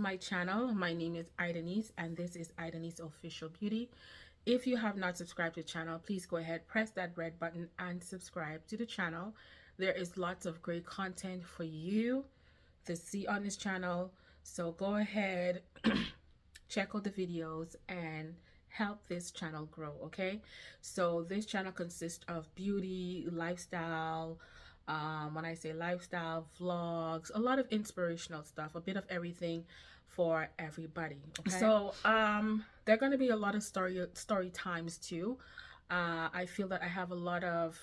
my channel. My name is Idenise and this is Idenise Official Beauty. If you have not subscribed to the channel, please go ahead, press that red button and subscribe to the channel. There is lots of great content for you to see on this channel. So go ahead, check out the videos and help this channel grow, okay? So this channel consists of beauty, lifestyle, when I say lifestyle, vlogs, a lot of inspirational stuff, a bit of everything for everybody, okay? So there are going to be a lot of story times too. I feel that I have a lot of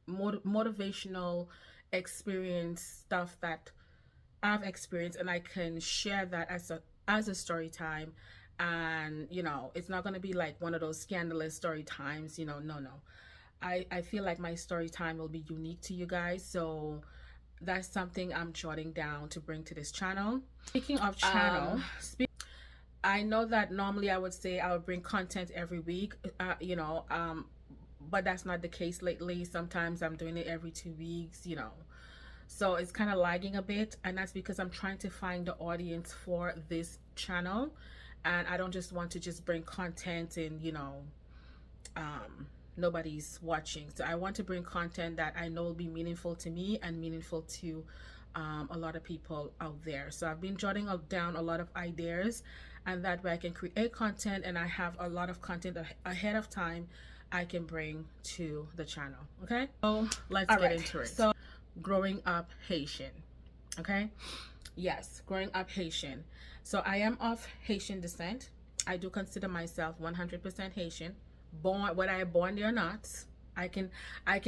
motivational experience stuff that I've experienced, and I can share that as a story time. And you know, it's not going to be like one of those scandalous story times, you know. No. I feel like my story time will be unique to you guys, so that's something I'm jotting down to bring to this channel. Speaking of channel, I know that normally I would say I would bring content every week, you know, but that's not the case lately. Sometimes I'm doing it every 2 weeks, you know, so it's kind of lagging a bit, and that's because I'm trying to find the audience for this channel, and I don't just want to just bring content and, you know, nobody's watching. So I want to bring content that I know will be meaningful to me and meaningful to a lot of people out there. So I've been jotting down a lot of ideas, and that way I can create content, and I have a lot of content ahead of time I can bring to the channel. Okay, so let's get into it. So growing up Haitian, okay? Yes, growing up Haitian. So I am of Haitian descent. I do consider myself 100% Haitian. Born, whether I born there or not, I can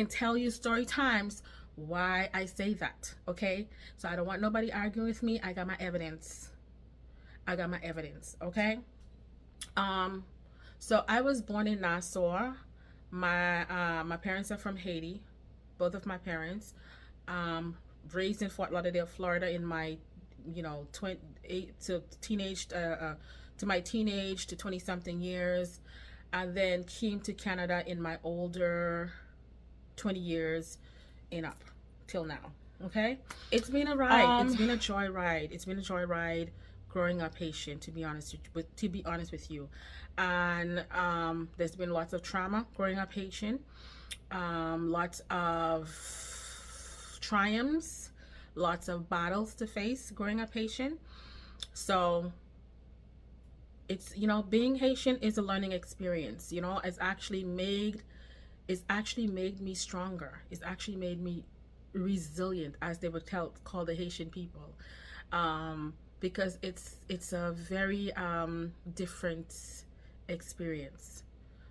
tell you story times why I say that, okay? So I don't want nobody arguing with me. I got my evidence. Okay? So I was born in Nassau. My parents are from Haiti, both of my parents. Raised in Fort Lauderdale, Florida in my, you know, 28 to teenage to my teenage to 20-something years. And then came to Canada in my older 20 years and up till now. Okay, it's been a ride. It's been a joyride. It's been a joyride growing up Haitian, to be honest with you. And there's been lots of trauma growing up Haitian, lots of triumphs, lots of battles to face growing up Haitian. So it's, you know, being Haitian is a learning experience, you know. It's actually made me stronger. It's actually made me resilient, as they would call the Haitian people, because it's a very different experience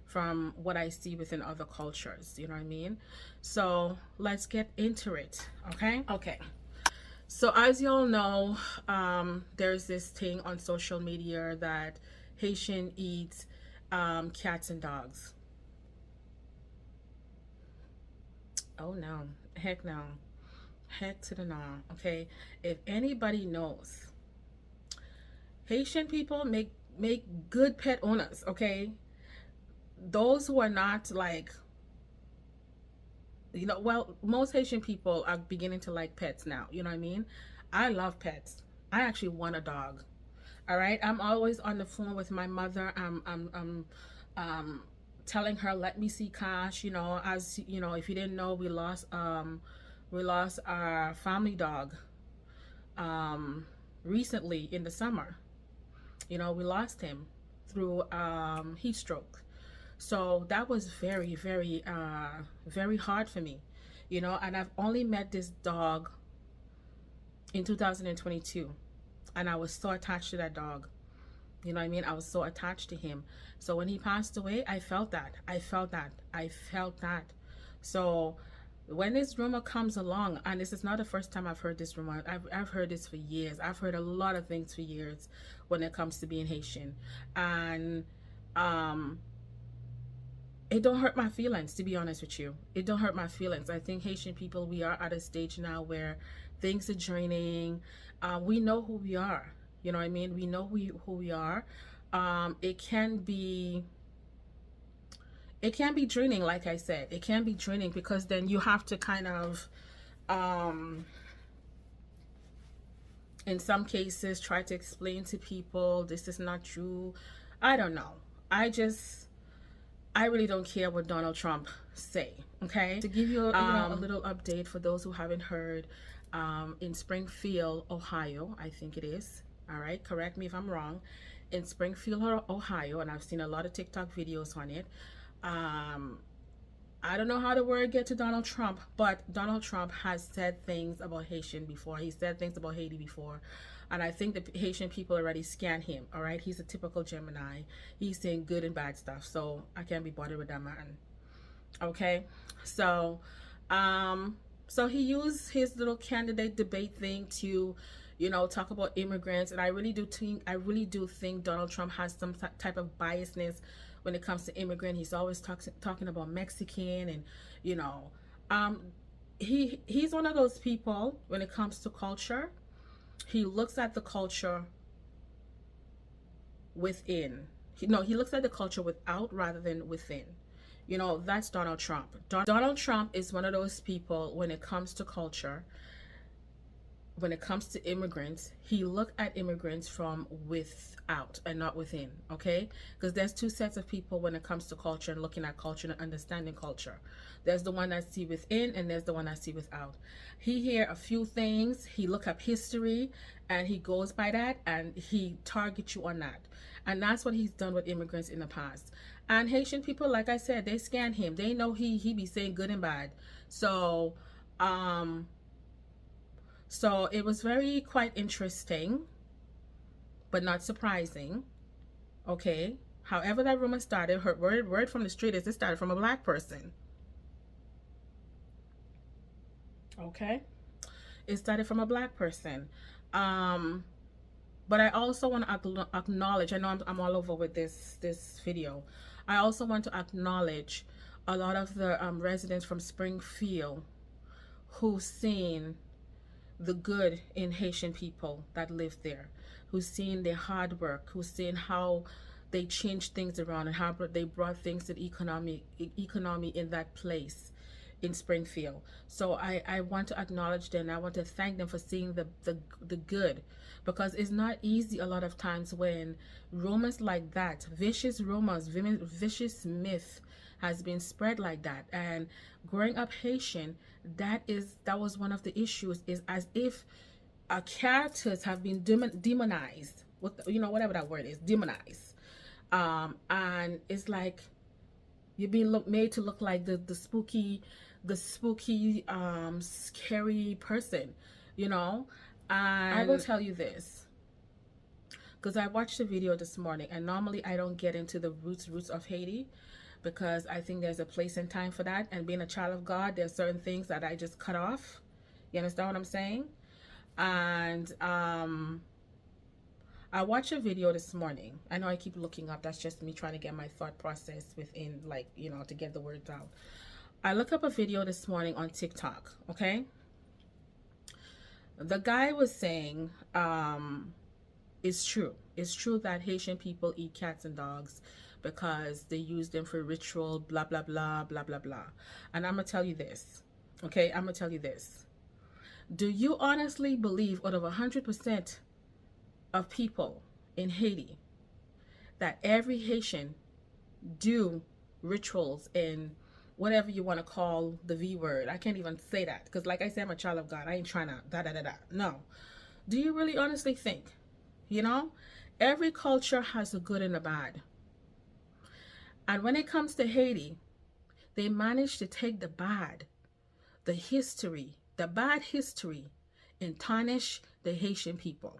from what I see within other cultures, you know what I mean? So let's get into it. Okay, so as you all know, there's this thing on social media that Haitian eats cats and dogs. Oh no, heck no, heck to the no. Okay, if anybody knows, Haitian people make good pet owners. Okay, those who are not, like, you know, well, most Haitian people are beginning to like pets now, you know what I mean? I love pets. I actually want a dog. All right, I'm always on the phone with my mother. I'm telling her, let me see Cash, you know. As you know, if you didn't know, we lost our family dog recently in the summer. You know, we lost him through heat stroke. So that was very, very, very hard for me, you know. And I've only met this dog in 2022, and I was so attached to that dog. You know what I mean? I was so attached to him. So when he passed away, I felt that. So when this rumor comes along, and this is not the first time I've heard this rumor. I've heard this for years. I've heard a lot of things for years when it comes to being Haitian, and it don't hurt my feelings, to be honest with you. It don't hurt my feelings. I think Haitian people, we are at a stage now where things are draining. We know who we are. You know what I mean? We know who we are. It can be draining, like I said. It can be draining because then you have to kind of in some cases try to explain to people this is not true. I don't know. I really don't care what Donald Trump say. Okay, to give you a little update for those who haven't heard, in Springfield, Ohio, I think it is. All right, correct me if I'm wrong. In Springfield, Ohio, and I've seen a lot of TikTok videos on it. I don't know how the word get to Donald Trump, but Donald Trump has said things about Haitian before. He said things about Haiti before. And I think the Haitian people already scan him, all right? He's a typical Gemini. He's saying good and bad stuff, so I can't be bothered with that man, okay? So, so he used his little candidate debate thing to, you know, talk about immigrants. And I really do think Donald Trump has some type of biasness when it comes to immigrant. He's always talking about Mexican, and you know, he's one of those people when it comes to culture. He looks at the culture within. He looks at the culture without rather than within. You know, that's Donald Trump. Donald Trump is one of those people when it comes to culture. When it comes to immigrants, he look at immigrants from without and not within, okay? Because there's two sets of people when it comes to culture and looking at culture and understanding culture. There's the one that see within, and there's the one that see without. He hear a few things, he look up history, and he goes by that, and he targets you on that. And that's what he's done with immigrants in the past. And Haitian people, like I said, they scan him. They know he be saying good and bad. So, so it was quite interesting, but not surprising, okay? However that rumor started, her word from the street is it started from a black person, okay? It started from a black person. But I also want to acknowledge, I know I'm all over with this video. I also want to acknowledge a lot of the residents from Springfield who've seen the good in Haitian people that live there, who's seen their hard work, who's seen how they changed things around and how they brought things to the economy in that place in Springfield. So I want to acknowledge them. I want to thank them for seeing the good, because it's not easy a lot of times when rumors like that, vicious rumors, vicious myth has been spread like that. And growing up Haitian, that was one of the issues, is as if our characters have been demonized, whatever that word is, demonized, and it's like you're being made to look like the spooky scary person, you know. And I will tell you this, because I watched the video this morning, and normally I don't get into the roots of Haiti, because I think there's a place and time for that. And being a child of God, there's certain things that I just cut off. You understand what I'm saying? And I watched a video this morning. I know I keep looking up. That's just me trying to get my thought process within, like, you know, to get the words out. I looked up a video this morning on TikTok, okay? The guy was saying, it's true. It's true that Haitian people eat cats and dogs because they use them for ritual, blah, blah, blah, blah, blah, blah. And I'm going to tell you this, okay? I'm going to tell you this. Do you honestly believe out of 100% of people in Haiti that every Haitian do rituals and whatever you want to call the V word? I can't even say that because, like I said, I'm a child of God. I ain't trying to da-da-da-da. No. Do you really honestly think, you know, every culture has a good and a bad? And when it comes to Haiti, they managed to take the bad history, and tarnish the Haitian people.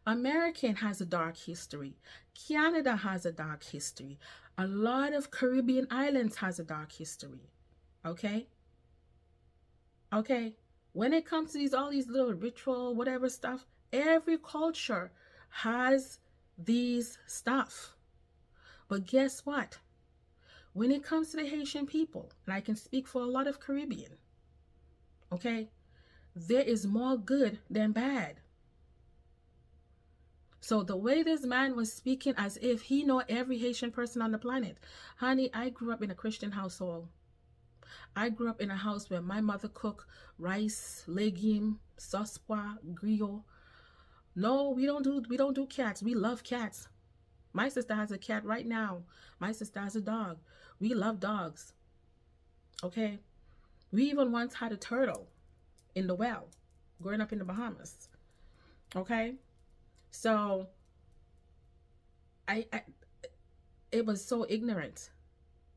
American has a dark history. Canada has a dark history. A lot of Caribbean islands has a dark history. Okay? Okay? When it comes to all these little ritual, whatever stuff, every culture has these stuff. But guess what? When it comes to the Haitian people, and I can speak for a lot of Caribbean, okay, there is more good than bad. So the way this man was speaking as if he know every Haitian person on the planet. Honey, I grew up in a Christian household. I grew up in a house where my mother cooked rice, legume, sospoa, griot. No, we don't do cats. We love cats. My sister has a cat right now. My sister has a dog. We love dogs. Okay? We even once had a turtle in the well growing up in the Bahamas. Okay? So I it was so ignorant.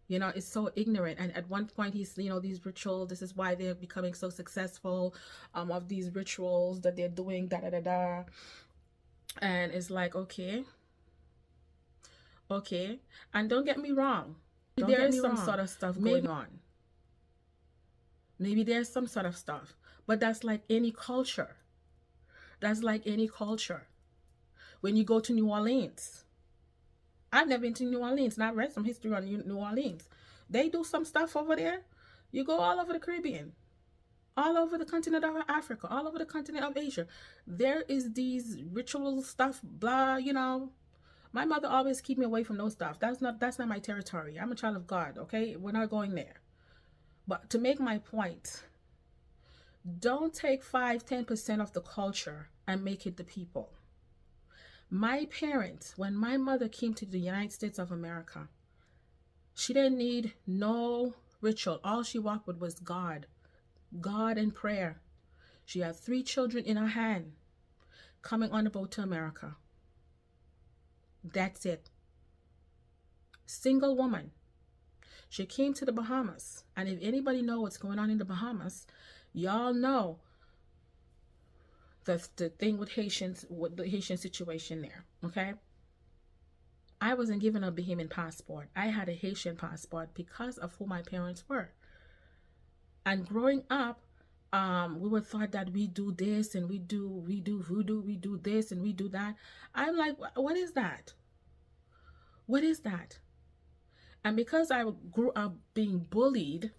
It's so ignorant. And at one point he's, these rituals, this is why they're becoming so successful, of these rituals that they're doing, da da da da. And it's like, okay. And don't get me wrong. There is some sort of stuff going on. Maybe there's some sort of stuff. But that's like any culture. When you go to New Orleans, I've never been to New Orleans, and I've read some history on New Orleans. They do some stuff over there. You go all over the Caribbean, all over the continent of Africa, all over the continent of Asia. There is these ritual stuff, blah, My mother always keep me away from those stuff. That's not my territory. I'm a child of God, okay? We're not going there. But to make my point, don't take 5-10% of the culture and make it the people. My parents, when my mother came to the United States of America, she didn't need no ritual. All she walked with was God and prayer. She had 3 children in her hand coming on the boat to America. That's it. Single woman. She came to the Bahamas. And if anybody knows what's going on in the Bahamas, y'all know the thing with Haitians, with the Haitian situation there, okay? I wasn't given a Bahamian passport. I had a Haitian passport because of who my parents were. And growing up, we were taught that we do this and we do voodoo, we do this and we do that. I'm like, what is that? What is that? And because I grew up being bullied,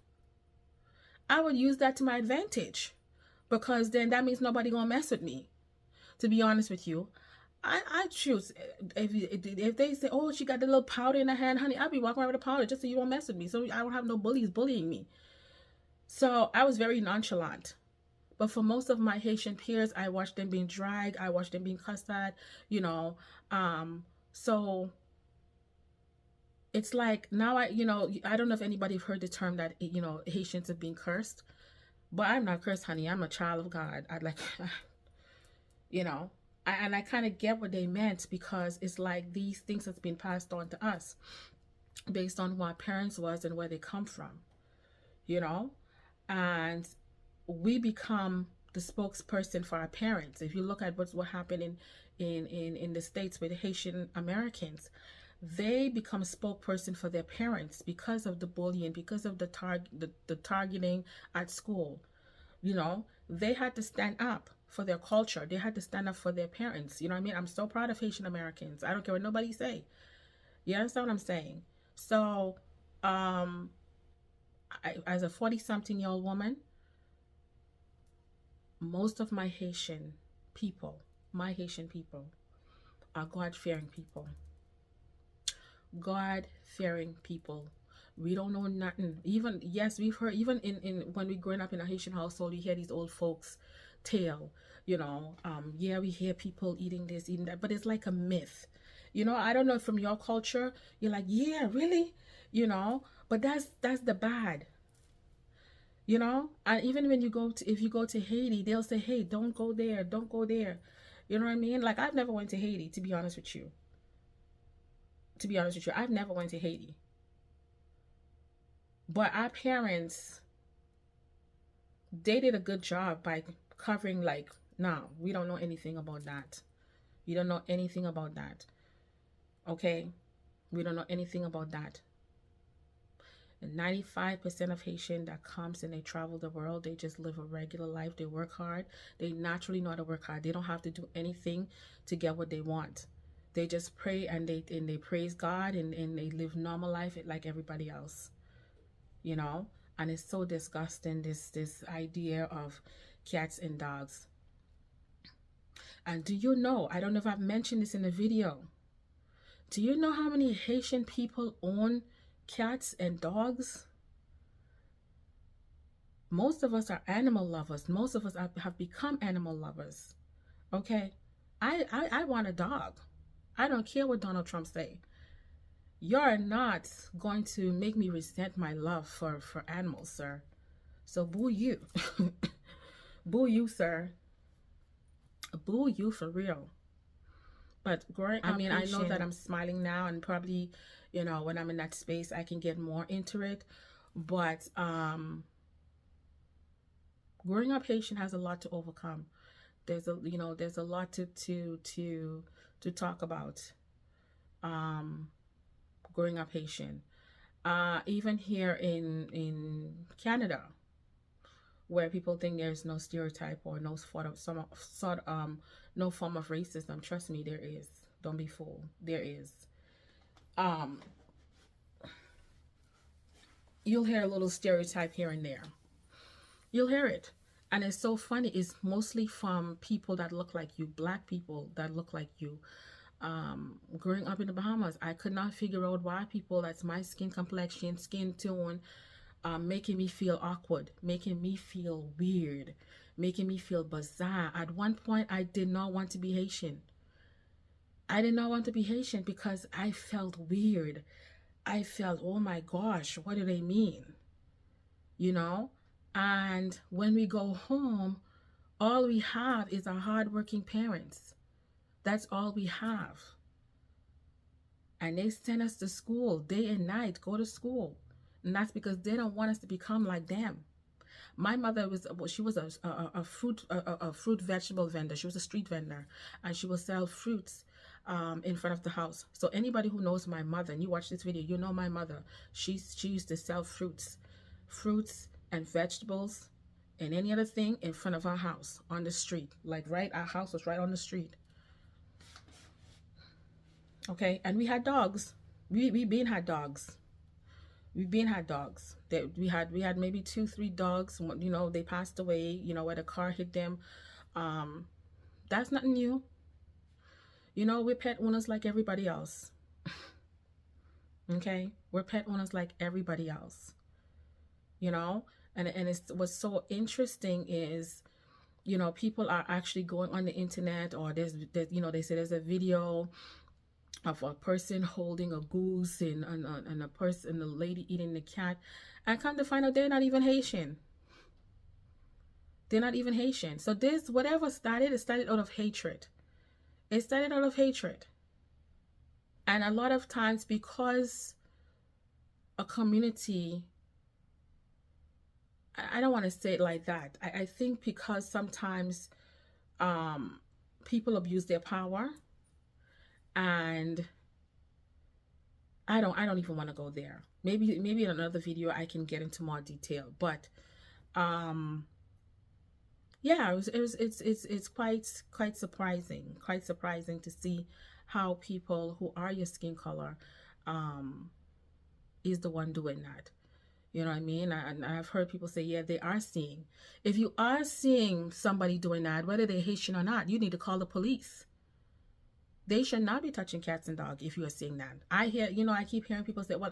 I would use that to my advantage. Because then that means nobody gonna mess with me. To be honest with you, I choose. If they say, oh, she got the little powder in her hand, honey, I'll be walking around with a powder just so you won't mess with me. So I don't have no bullies bullying me. So I was very nonchalant. But for most of my Haitian peers, I watched them being dragged. I watched them being cussed at, So it's like now I don't know if anybody heard the term that, Haitians are being cursed. But I'm not cursed, honey. I'm a child of God. I'd like, and I kind of get what they meant, because it's like these things that's been passed on to us based on who our parents was and where they come from, and we become the spokesperson for our parents. If you look at what happened in the States with the Haitian Americans, they become a spokesperson for their parents because of the bullying, because of the targeting at school. They had to stand up for their culture. They had to stand up for their parents. You know what I mean? I'm so proud of Haitian Americans. I don't care what nobody say. You understand what I'm saying? So, as a 40-something-year-old woman, most of my Haitian people are God-fearing people. God-fearing people. We don't know nothing. Even, yes, we've heard, even in when we growing up in a Haitian household, we hear these old folks tale, yeah, we hear people eating this, eating that, but it's like a myth. I don't know, from your culture, you're like, yeah, really? But that's the bad. And even when if you go to Haiti, they'll say, hey, don't go there, don't go there. You know what I mean? Like, I've never went to Haiti, to be honest with you. I've never went to Haiti. But our parents, they did a good job by covering, like, no, we don't know anything about that. We don't know anything about that. Okay? We don't know anything about that. And 95% of Haitian that comes and they travel the world, they just live a regular life. They work hard. They naturally know how to work hard. They don't have to do anything to get what they want. They just pray and they praise God and they live normal life like everybody else. And it's so disgusting, this idea of cats and dogs. And do you know, I don't know if I've mentioned this in the video, do you know how many Haitian people own cats and dogs? Most of us are animal lovers. Most of us have become animal lovers. Okay? I want a dog. I don't care what Donald Trump say. You're not going to make me resent my love for animals, sir. So boo you. Boo you, sir. Boo you for real. But growing up, I mean, I know that I'm smiling now, and probably, you know, when I'm in that space, I can get more into it. But growing up Haitian has a lot to overcome. There's a, you know, there's a lot to talk about. Growing up Haitian, even here in Canada, where people think there's no stereotype or no no form of racism. Trust me, there is. Don't be fooled. There is. You'll hear a little stereotype here and there. You'll hear it. And it's so funny. It's mostly from people that look like you, black people that look like you. Growing up in the Bahamas, I could not figure out why people that's my skin complexion, skin tone, making me feel awkward, making me feel weird, making me feel bizarre. At one point, I did not want to be Haitian. I did not want to be Haitian because I felt weird. I felt, oh my gosh, what do they mean? You know? And when we go home, all we have is our hardworking parents. That's all we have. And they send us to school day and night, go to school. And that's because they don't want us to become like them. My mother was a fruit vegetable vendor. She was a street vendor, and she would sell fruits in front of the house. So anybody who knows my mother, and you watch this video, you know my mother. She used to sell fruits and vegetables and any other thing in front of our house on the street. Like our house was right on the street. Okay, and we had dogs. We been had dogs. We've been had dogs. That we had maybe 2-3 dogs. You know, they passed away. You know, where the car hit them. That's nothing new. You know, we're pet owners like everybody else. Okay, we're pet owners like everybody else. You know, and what's so interesting is, you know, people are actually going on the internet, or there's you know, they say there's a video of a person holding a goose and a lady eating the cat, and come to find out they're not even Haitian. They're not even Haitian. So this, whatever started, it started out of hatred. It started out of hatred. And a lot of times, because a community, I don't want to say it like that. I think because sometimes people abuse their power. And I don't even want to go there. Maybe in another video I can get into more detail. But yeah, it's quite surprising. Quite surprising to see how people who are your skin color is the one doing that. You know what I mean? And I've heard people say, yeah, they are seeing. If you are seeing somebody doing that, whether they're Haitian or not, you need to call the police. They should not be touching cats and dogs if you are seeing that. I hear, you know, I keep hearing people say, well,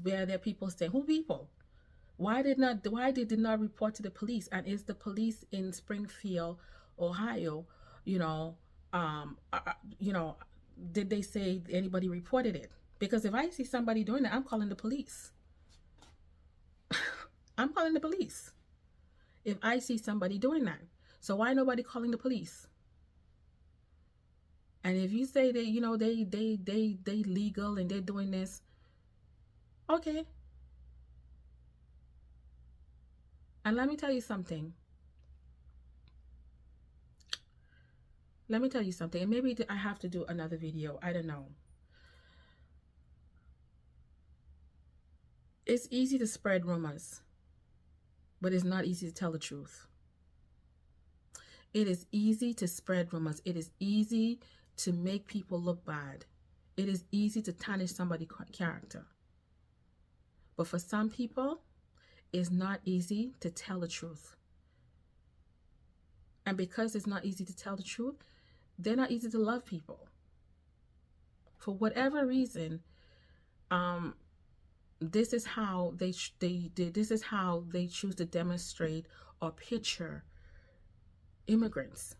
where there are people saying, who people? Why did they not report to the police? And is the police in Springfield, Ohio, you know, did they say anybody reported it? Because if I see somebody doing that, I'm calling the police. I'm calling the police if I see somebody doing that. So why nobody calling the police? And if you say that, you know, they legal and they're doing this, okay. And let me tell you something. And maybe I have to do another video. I don't know. It's easy to spread rumors, but it's not easy to tell the truth. It is easy to spread rumors. It is easy to make people look bad. It is easy to tarnish somebody's character. But for some people, it's not easy to tell the truth. And because it's not easy to tell the truth, they're not easy to love people. For whatever reason, This is how this is how they choose to demonstrate or picture immigrants.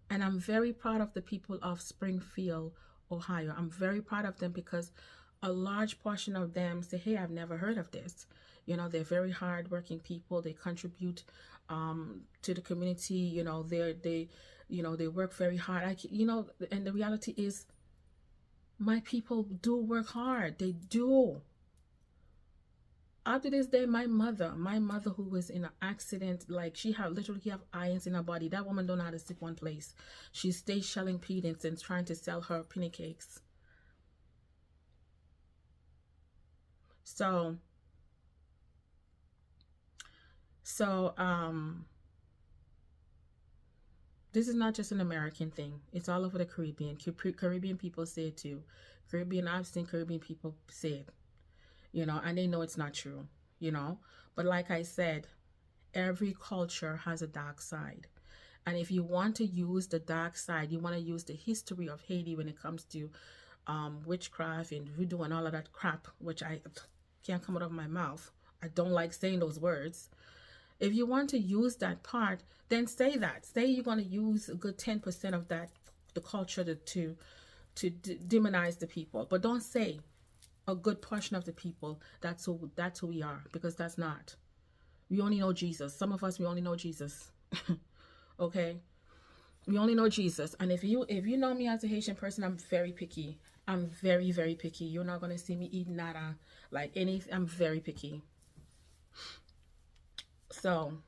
And I'm very proud of the people of Springfield, Ohio. I'm very proud of them because a large portion of them say, hey, I've never heard of this. You know, they're very hardworking people. They contribute to the community. You know, they work very hard. And the reality is, my people do work hard. They do. Up to this day, my mother who was in an accident, like she had literally have irons in her body. That woman don't know how to sit one place. She stays shelling peanuts and trying to sell her penny cakes. So, so this is not just an American thing. It's all over the Caribbean. Caribbean people say it too. I've seen Caribbean people say it, and they know it's not true, you know. But like I said, every culture has a dark side. And if you want to use the dark side, you want to use the history of Haiti when it comes to witchcraft and voodoo and all of that crap, which I can't come out of my mouth. I don't like saying those words. If you want to use that part, then say that. Say you're going to use a good 10% of that, the culture to demonize the people. But don't say a good portion of the people that's who we are, because that's not. We only know Jesus. Some of us, we only know Jesus. Okay? We only know Jesus. And if you know me as a Haitian person, I'm very picky. I'm very, very picky. You're not going to see me eat nada. Like anything. I'm very picky. So,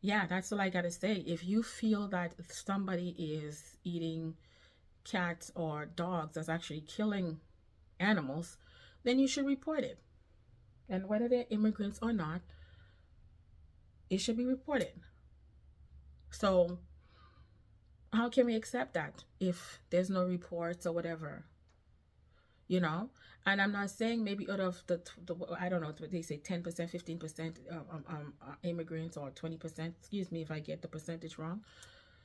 yeah, that's all I got to say. If you feel that somebody is eating cats or dogs that's actually killing animals, then you should report it. And whether they're immigrants or not, it should be reported. So, how can we accept that if there's no reports or whatever? And I'm not saying maybe out of the I don't know what they say, 10%, 15% immigrants, or 20%, excuse me if I get the percentage wrong.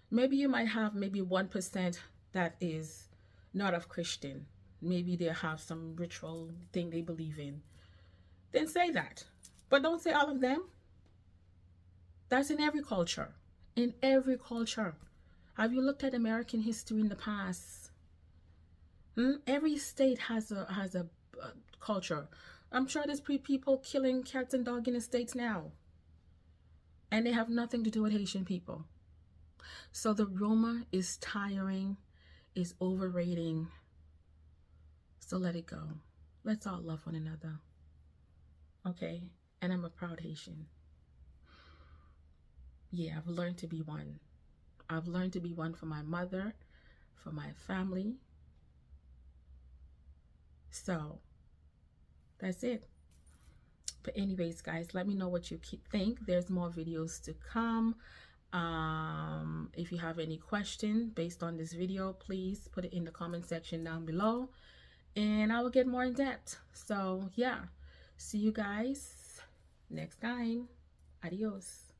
Maybe you might have maybe 1% that is not of Christian. Maybe they have some ritual thing they believe in. Then say that. But don't say all of them. That's in every culture. In every culture. Have you looked at American history in the past? Every state has a culture. I'm sure there's people killing cats and dogs in the states now, and they have nothing to do with Haitian people. So the rumor is tiring, is overrating. So let it go. Let's all love one another. Okay? And I'm a proud Haitian. Yeah, I've learned to be one. I've learned to be one for my mother, for my family. So that's it. But anyways, guys, let me know what you think. There's more videos to come. If you have any question based on this video, please put it in the comment section down below, and I will get more in depth. So yeah, see you guys next time. Adios.